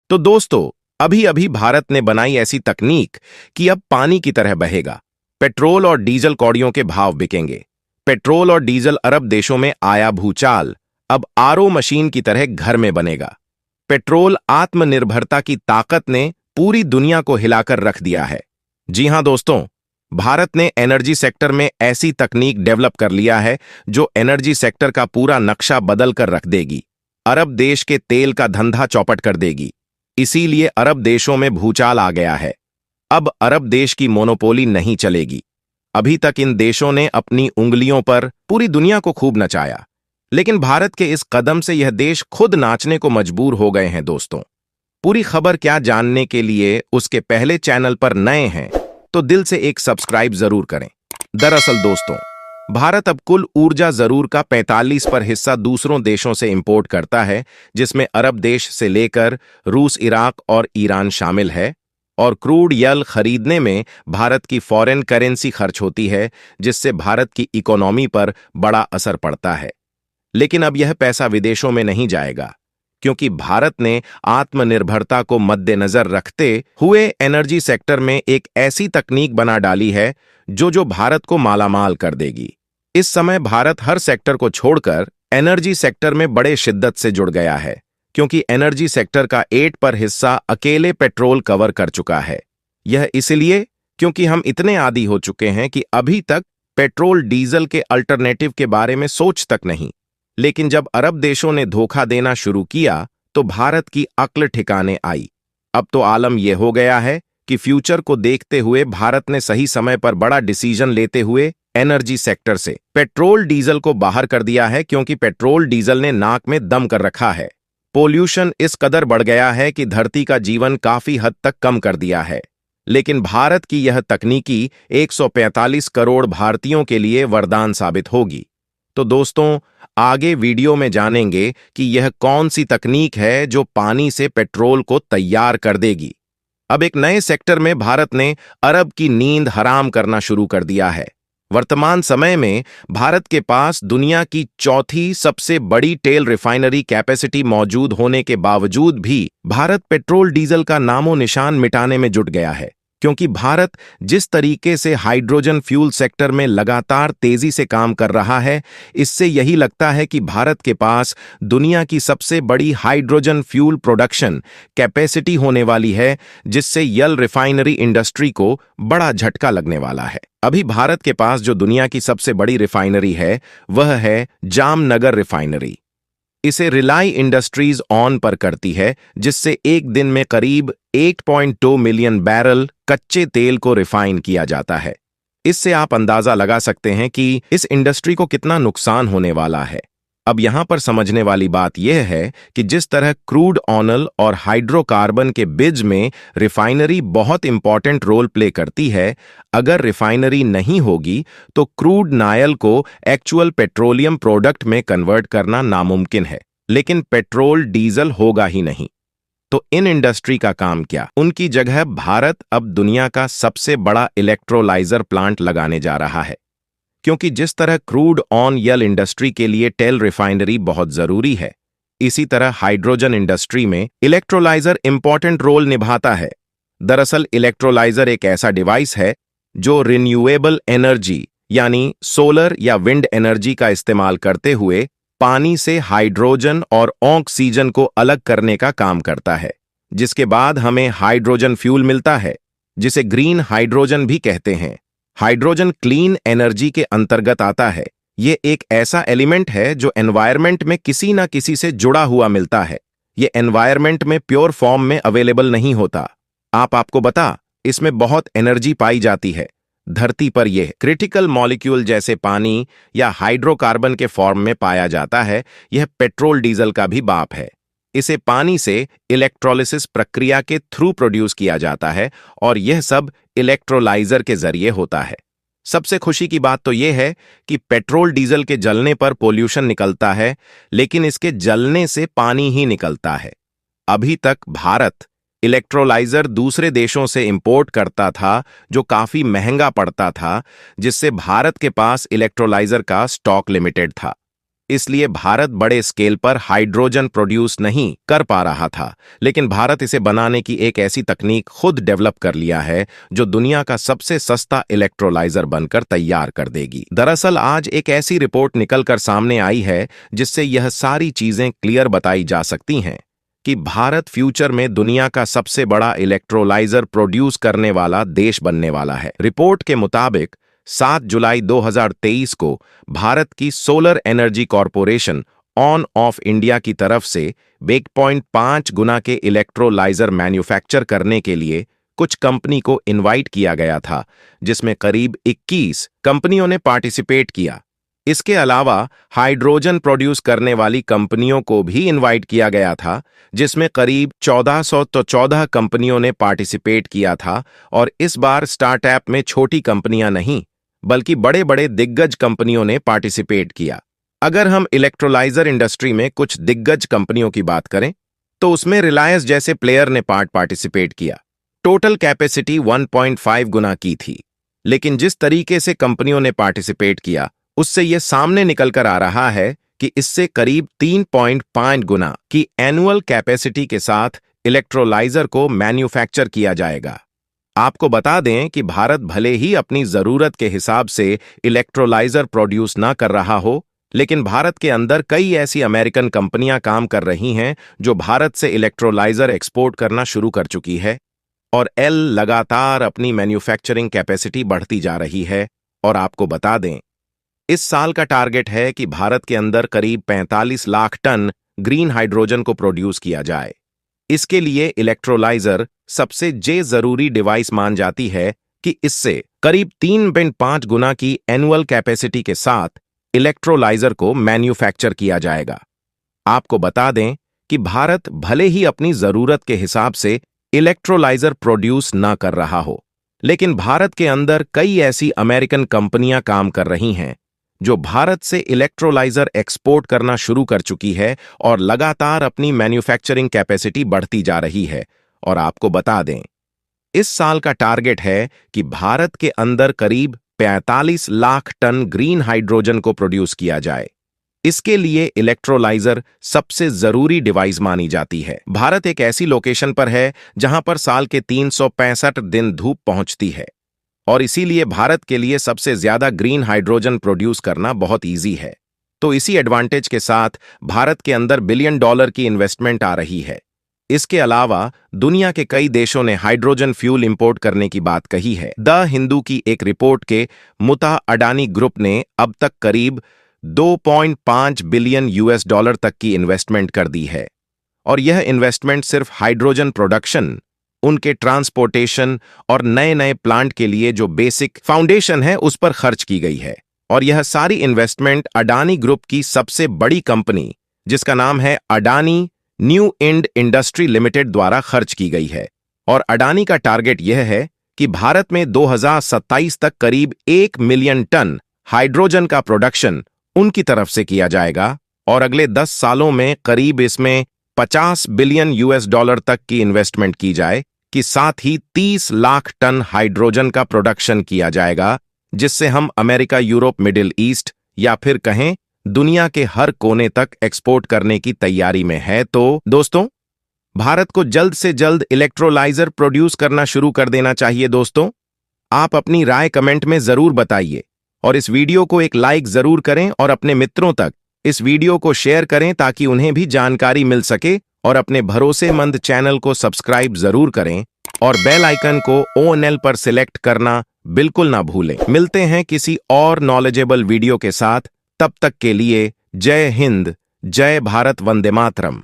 तो दोस्तों, अभी अभी भारत ने बनाई ऐसी तकनीक कि अब पानी की तरह बहेगा। पेट्रोल और डीजल कौड़ियों के भाव बिकेंगे। पेट्रोल और डीजल अरब देशों में आया भूचाल अब आरओ मशीन की तरह घर में बनेगा। पेट्रोल आत्मनिर्भरता की ताकत ने पूरी दुनिया को हिलाकर रख दिया है। जी हां दोस्तों, भारत ने एनर्जी सेक्टर में ऐसी तकनीक डेवलप कर लिया है जो एनर्जी सेक्टर का पूरा नक्शा बदल कर रख देगी। अरब देश के तेल का धंधा चौपट कर देगी। इसीलिए अरब देशों में भूचाल आ गया है। अब अरब देश की मोनोपोली नहीं चलेगी। अभी तक इन देशों ने अपनी उंगलियों पर पूरी दुनिया को खूब नचाया, लेकिन भारत के इस कदम से यह देश खुद नाचने को मजबूर हो गए हैं। दोस्तों, पूरी खबर क्या जानने के लिए उसके पहले चैनल पर नए हैं तो दिल से एक सब्सक्राइब जरूर करें। दरअसल दोस्तों, भारत अब कुल ऊर्जा जरूर का 45 पर हिस्सा दूसरों देशों से इंपोर्ट करता है, जिसमें अरब देश से लेकर रूस, इराक और ईरान शामिल है। और क्रूड यल खरीदने में भारत की फॉरेन करेंसी खर्च होती है, जिससे भारत की इकोनॉमी पर बड़ा असर पड़ता है। लेकिन अब यह पैसा विदेशों में नहीं जाएगा, क्योंकि भारत ने आत्मनिर्भरता को मद्देनजर रखते हुए एनर्जी सेक्टर में एक ऐसी तकनीक बना डाली है जो भारत को मालामाल कर देगी। इस समय भारत हर सेक्टर को छोड़कर एनर्जी सेक्टर में बड़े शिद्दत से जुड़ गया है, क्योंकि एनर्जी सेक्टर का 8 पर हिस्सा अकेले पेट्रोल कवर कर चुका है। यह इसलिए क्योंकि हम इतने आदी हो चुके हैं कि अभी तक पेट्रोल डीजल के अल्टरनेटिव के बारे में सोच तक नहीं। लेकिन जब अरब देशों ने धोखा देना शुरू किया तो भारत की अक्ल ठिकाने आई। अब तो आलम यह हो गया है कि फ्यूचर को देखते हुए भारत ने सही समय पर बड़ा डिसीजन लेते हुए एनर्जी सेक्टर से पेट्रोल डीजल को बाहर कर दिया है, क्योंकि पेट्रोल डीजल ने नाक में दम कर रखा है। पोल्यूशन इस कदर बढ़ गया है कि धरती का जीवन काफी हद तक कम कर दिया है। लेकिन भारत की यह तकनीकी 145 करोड़ भारतीयों के लिए वरदान साबित होगी। तो दोस्तों, आगे वीडियो में जानेंगे कि यह कौन सी तकनीक है जो पानी से पेट्रोल को तैयार कर देगी। अब एक नए सेक्टर में भारत ने अरब की नींद हराम करना शुरू कर दिया है। वर्तमान समय में भारत के पास दुनिया की चौथी सबसे बड़ी तेल रिफाइनरी कैपेसिटी मौजूद होने के बावजूद भी भारत पेट्रोल डीजल का नामो निशान मिटाने में जुट गया है, क्योंकि भारत जिस तरीके से हाइड्रोजन फ्यूल सेक्टर में लगातार तेजी से काम कर रहा है, इससे यही लगता है कि भारत के पास दुनिया की सबसे बड़ी हाइड्रोजन फ्यूल प्रोडक्शन कैपेसिटी होने वाली है, जिससे यल रिफाइनरी इंडस्ट्री को बड़ा झटका लगने वाला है। अभी भारत के पास जो दुनिया की सबसे बड़ी रिफाइनरी है वह है जामनगर रिफाइनरी। इसे रिलाई इंडस्ट्रीज ऑन पर करती है, जिससे एक दिन में करीब 8.2 मिलियन बैरल कच्चे तेल को रिफाइन किया जाता है। इससे आप अंदाजा लगा सकते हैं कि इस इंडस्ट्री को कितना नुकसान होने वाला है। अब यहां पर समझने वाली बात यह है कि जिस तरह क्रूड ऑयल और हाइड्रोकार्बन के बिज में रिफाइनरी बहुत इंपॉर्टेंट रोल प्ले करती है, अगर रिफाइनरी नहीं होगी तो क्रूड नायल को एक्चुअल पेट्रोलियम प्रोडक्ट में कन्वर्ट करना नामुमकिन है। लेकिन पेट्रोल डीजल होगा ही नहीं, तो इन इंडस्ट्री का काम क्या? उनकी जगह भारत अब दुनिया का सबसे बड़ा इलेक्ट्रोलाइजर प्लांट लगाने जा रहा है, क्योंकि जिस तरह क्रूड ऑयल इंडस्ट्री के लिए तेल रिफाइनरी बहुत जरूरी है, इसी तरह हाइड्रोजन इंडस्ट्री में इलेक्ट्रोलाइजर इंपॉर्टेंट रोल निभाता है। दरअसल इलेक्ट्रोलाइजर एक ऐसा डिवाइस है जो रिन्यूएबल एनर्जी यानी सोलर या विंड एनर्जी का इस्तेमाल करते हुए पानी से हाइड्रोजन और ऑक्सीजन को अलग करने का काम करता है, जिसके बाद हमें हाइड्रोजन फ्यूल मिलता है, जिसे ग्रीन हाइड्रोजन भी कहते हैं। हाइड्रोजन क्लीन एनर्जी के अंतर्गत आता है। ये एक ऐसा एलिमेंट है जो एनवायरनमेंट में किसी ना किसी से जुड़ा हुआ मिलता है। ये एनवायरनमेंट में प्योर फॉर्म में अवेलेबल नहीं होता। आपको बता, इसमें बहुत एनर्जी पाई जाती है। धरती पर यह क्रिटिकल मॉलिक्यूल जैसे पानी या हाइड्रोकार्बन के फॉर्म में पाया जाता है। यह पेट्रोल डीजल का भी बाप है। इसे पानी से इलेक्ट्रोलिसिस प्रक्रिया के थ्रू प्रोड्यूस किया जाता है, और यह सब इलेक्ट्रोलाइजर के जरिए होता है। सबसे खुशी की बात तो यह है कि पेट्रोल डीजल के जलने पर पोल्यूशन निकलता है, लेकिन इसके जलने से पानी ही निकलता है। अभी तक भारत इलेक्ट्रोलाइजर दूसरे देशों से इंपोर्ट करता था, जो काफी महंगा पड़ता था, जिससे भारत के पास इलेक्ट्रोलाइजर का स्टॉक लिमिटेड था। इसलिए भारत बड़े स्केल पर हाइड्रोजन प्रोड्यूस नहीं कर पा रहा था, लेकिन भारत इसे बनाने की एक ऐसी तकनीक खुद डेवलप कर लिया है जो दुनिया का सबसे सस्ता इलेक्ट्रोलाइजर बनकर तैयार कर देगी। दरअसल आज एक ऐसी रिपोर्ट निकलकर सामने आई है जिससे यह सारी चीजें क्लियर बताई जा सकती हैं कि भारत फ्यूचर में दुनिया का सबसे बड़ा इलेक्ट्रोलाइजर प्रोड्यूस करने वाला देश बनने वाला है। रिपोर्ट के मुताबिक 7 जुलाई 2023 को भारत की solar energy corporation on off India की तरफ से 1.5 गुना के इलेक्ट्रोलाइजर मैन्युफैक्चर करने के लिए कुछ कंपनी को इनवाइट किया गया था, जिसमें करीब 21 कंपनियों ने पार्टिसिपेट किया। इसके अलावा हाइड्रोजन प्रोड्यूस करने वाली कंपनियों को भी इनवाइट किया गया था, जिसमें करीब 1414 कंपनियों ने पार्टिसिपेट किया था। और इस बार स्टार्टअप में छोटी कंपनियां नहीं बल्कि बड़े बड़े दिग्गज कंपनियों ने पार्टिसिपेट किया। अगर हम इलेक्ट्रोलाइजर इंडस्ट्री में कुछ दिग्गज कंपनियों की बात करें तो उसमें रिलायंस जैसे प्लेयर ने पार्टिसिपेट किया। टोटल कैपेसिटी 1.5 गुना की थी, लेकिन जिस तरीके से कंपनियों ने पार्टिसिपेट किया उससे यह सामने निकलकर आ रहा है कि इससे करीब 3.5 गुना की एनुअल कैपेसिटी के साथ इलेक्ट्रोलाइजर को मैन्युफैक्चर किया जाएगा। आपको बता दें कि भारत भले ही अपनी जरूरत के हिसाब से इलेक्ट्रोलाइजर प्रोड्यूस ना कर रहा हो, लेकिन भारत के अंदर कई ऐसी अमेरिकन कंपनियां काम कर रही हैं जो भारत से इलेक्ट्रोलाइजर एक्सपोर्ट करना शुरू कर चुकी है, और लगातार अपनी मैन्युफैक्चरिंग कैपेसिटी बढ़ती जा रही है। और आपको बता दें, इस साल का टारगेट है कि भारत के अंदर करीब 45 लाख टन ग्रीन हाइड्रोजन को प्रोड्यूस किया जाए। इसके लिए इलेक्ट्रोलाइजर सबसे जरूरी डिवाइस मान जाती है कि इससे करीब 3.5 गुना की एनुअल कैपेसिटी के साथ इलेक्ट्रोलाइजर को मैन्युफैक्चर किया जाएगा। आपको बता दें कि भारत भले ही अपनी जरूरत के हिसाब से इलेक्ट्रोलाइजर प्रोड्यूस ना कर रहा हो, लेकिन भारत के अंदर कई ऐसी अमेरिकन कंपनियां काम कर रही हैं जो भारत से इलेक्ट्रोलाइजर एक्सपोर्ट करना शुरू कर चुकी है और लगातार अपनी मैन्युफैक्चरिंग कैपेसिटी बढ़ती जा रही है। और आपको बता दें, इस साल का टारगेट है कि भारत के अंदर करीब 45 लाख टन ग्रीन हाइड्रोजन को प्रोड्यूस किया जाए। इसके लिए इलेक्ट्रोलाइजर सबसे जरूरी डिवाइस मानी जाती है। भारत एक ऐसी लोकेशन पर है जहां पर साल के 365 दिन धूप पहुंचती है, और इसीलिए भारत के लिए सबसे ज्यादा ग्रीन हाइड्रोजन प्रोड्यूस करना बहुत इजी है। तो इसी एडवांटेज के साथ भारत के अंदर $1 बिलियन की इन्वेस्टमेंट आ रही है। इसके अलावा दुनिया के कई देशों ने हाइड्रोजन फ्यूल इंपोर्ट करने की बात कही है। द हिंदू की एक रिपोर्ट के मुताबिक अडानी ग्रुप ने अब तक करीब $2.5 बिलियन तक की इन्वेस्टमेंट कर दी है, और यह इन्वेस्टमेंट सिर्फ हाइड्रोजन प्रोडक्शन, उनके ट्रांसपोर्टेशन और नए नए प्लांट के लिए जो बेसिक फाउंडेशन है उस पर खर्च की गई है। और यह सारी इन्वेस्टमेंट अडानी ग्रुप की सबसे बड़ी कंपनी, जिसका नाम है अडानी न्यू इंड इंडस्ट्री लिमिटेड, द्वारा खर्च की गई है। और अडानी का टारगेट यह है कि भारत में 2027 तक करीब 1 मिलियन टन हाइड्रोजन का प्रोडक्शन उनकी तरफ से किया जाएगा, और अगले 10 सालों में करीब इसमें $50 बिलियन तक की इन्वेस्टमेंट की जाए, कि साथ ही 30 लाख टन हाइड्रोजन का प्रोडक्शन किया जाएगा, जिससे हम अमेरिका, यूरोप, मिडिल ईस्ट या फिर कहें दुनिया के हर कोने तक एक्सपोर्ट करने की तैयारी में है। तो दोस्तों, भारत को जल्द से जल्द इलेक्ट्रोलाइजर प्रोड्यूस करना शुरू कर देना चाहिए। दोस्तों, आप अपनी राय कमेंट में जरूर बताइए, और इस वीडियो को एक लाइक जरूर करें और अपने मित्रों तक इस वीडियो को शेयर करें ताकि उन्हें भी जानकारी मिल सके। और अपने भरोसेमंद चैनल को सब्सक्राइब जरूर करें और बेल आइकन को ONL पर सिलेक्ट करना बिल्कुल ना भूलें। मिलते हैं किसी और नॉलेजेबल वीडियो के साथ। तब तक के लिए जय हिंद, जय भारत, वंदे मातरम।